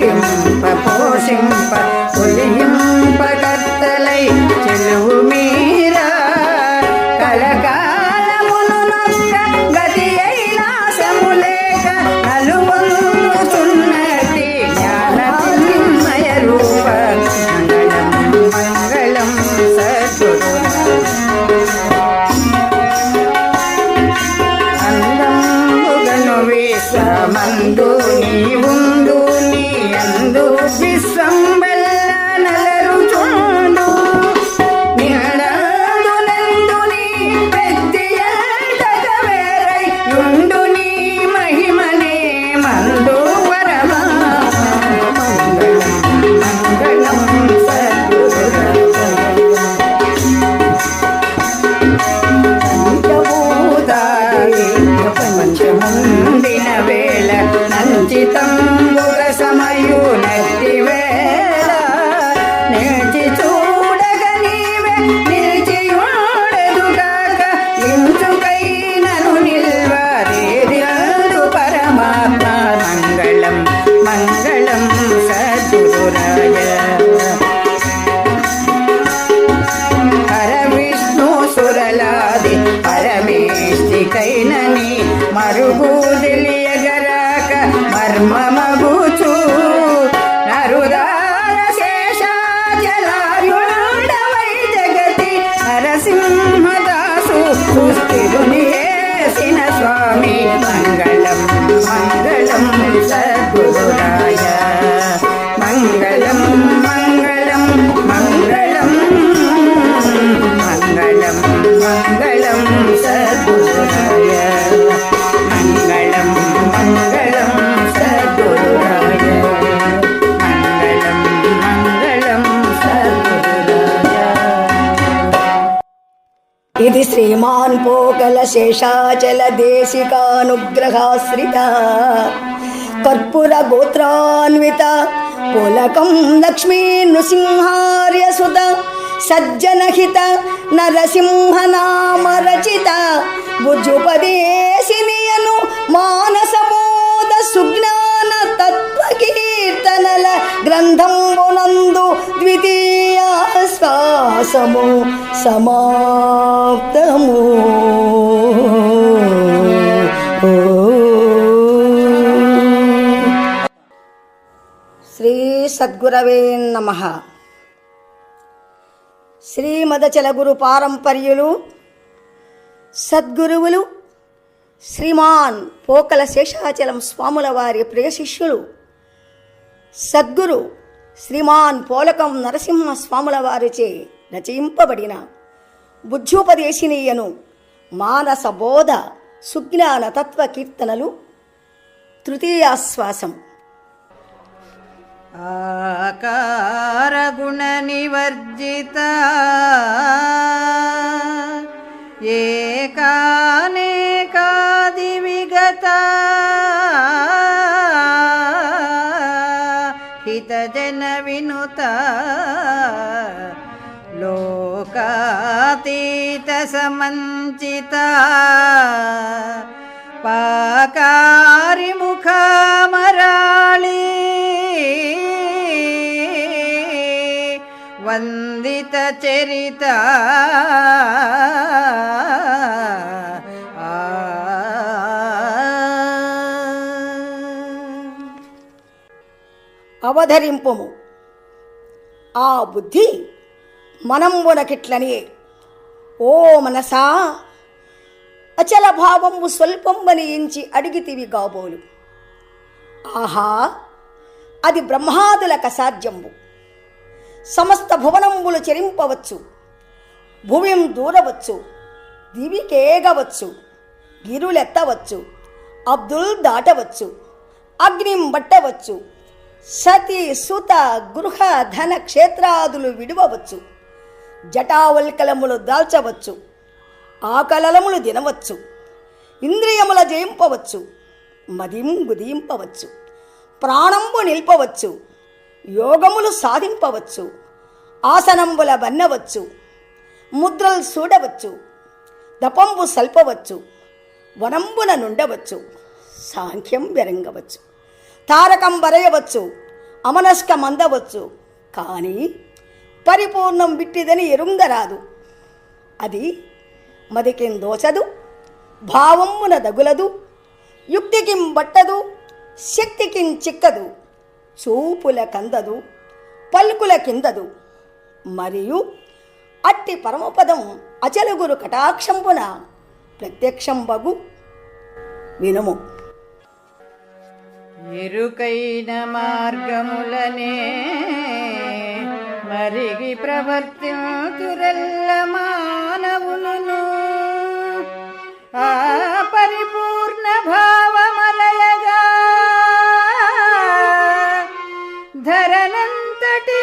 పుట్టింప పోషింప ఉలింప కర్తలై చెలువు మీరా కలకాలమును నొక్క గతి ఐలాసములేక నలువొందుతున్నటి జ్ఞానమయ రూప మంగళం సద్గురు విశ్వమందు నీవుందు నీ అందు విశ్వంబెల్ల నలరు చూడు నిహడందు నీ ప్రత్యక వేరై యుండు నీ మహిమనే మందు వరమా మంగళం మంగళం పంచముందిన వేళ నంచితంబుగ సమయు నట్టి వేళ నిలిచి చూడగ నీవే నిలిచియుండెదుగాక ఇంచుకైనను నిల్వదేదిందు పరమాత్మ మంగళం మంగళం సద్గురురాయ హర విష్ణు సురలాది పరమేష్టికైనని మరుగు తెలియగరాక మర్మమగుచు నరుదార శేషాచలాయుండవై జగతి నరసింహదాసు సుస్థిరుని ఏసిన స్వామి మంగళం మంగళం సద్గురురాయ మంగళం మంగళం మంగళం మంగళం మంగళం సద్గురురాయ మంగళం మంగళం సద్గురురాయ మంగళం మంగళం సద్గురురాయ. ఇది శ్రీమాన్ పోకల శేషాచల దేశికానుగ్రహాశ్రిత కర్పూర గోత్రాన్విత పోలకం లక్ష్మీ నృసింహార్య సుత సజ్జనహిత నరసింహనామ రచిత భుజుపదేశినియను మానసమోద సుజ్ఞాన తత్వకీర్తనల గ్రంథంబునందు ద్వితీయ శ్వాసము సమాప్తము. శ్రీ సద్గురవే నమః. శ్రీమదచల గురు పారంపర్యులు సద్గురువులు శ్రీమాన్ పోకల శేషాచలం స్వాముల వారి ప్రియ శిష్యులు సద్గురు శ్రీమాన్ పోలకం నరసింహ స్వాముల వారిచే రచయింపబడిన బుద్ధోపదేశినీయను మానస బోధ సుజ్ఞాన తత్వ కీర్తనలు తృతీయాశ్వాసం. ఆకార గుణ నివర్జిత ఏకానేకాది విగత హితజన వినుత లోకాతీత సమంచిత పాకారి ముఖామరాళి వందిత చరిత అవధరింపుము. ఆ బుద్ధి మనంబునకిట్లని ఓ మనసా అచల భావము స్వల్పంబనియించి అడిగితివి గాబోలు. ఆహా, అది బ్రహ్మాదులకు అసాధ్యంబు. సమస్త భువనంబులు చెరింపవచ్చు, భూమిం దూరవచ్చు, దివికేగవచ్చు, గిరులెత్తవచ్చు, అబ్దుల్ దాటవచ్చు, అగ్నిం బట్టవచ్చు, సతి సుత గృహ ధన క్షేత్రాదులు విడువవచ్చు, జటావల్కలములు దాల్చవచ్చు, ఆకలలములు దినవచ్చు, ఇంద్రియముల జయింపవచ్చు, మదిం గుదింపవచ్చు, ప్రాణంబు నిల్పవచ్చు, యోగములు సాధింపవచ్చు, ఆసనంబుల బన్నవచ్చు, ముద్రలు చూడవచ్చు, దపంబు సల్పవచ్చు, వనంబున నుండవచ్చు, సాంఖ్యం వెరంగవచ్చు, తారకం బరయవచ్చు, అమనస్కమందవచ్చు, కానీ పరిపూర్ణం విట్టిదని ఎరుంగరాదు. అది మదికిం దోచదు, భావమున దగులదు, యుక్తికిం బట్టదు, శక్తికిం చిక్కదు, చూపుల కందదు, పల్కుల కిందదు. మరియు అట్టి పరమపదం అచలుగురు కటాక్షంపున ప్రత్యక్షంబగు. వినుము. ఎరుకైన మార్గములనే మరిగి ప్రవర్తింతురెల్ల మానవులను ఆ పరిపూర్ణ భావమలయగా ధరనంతటి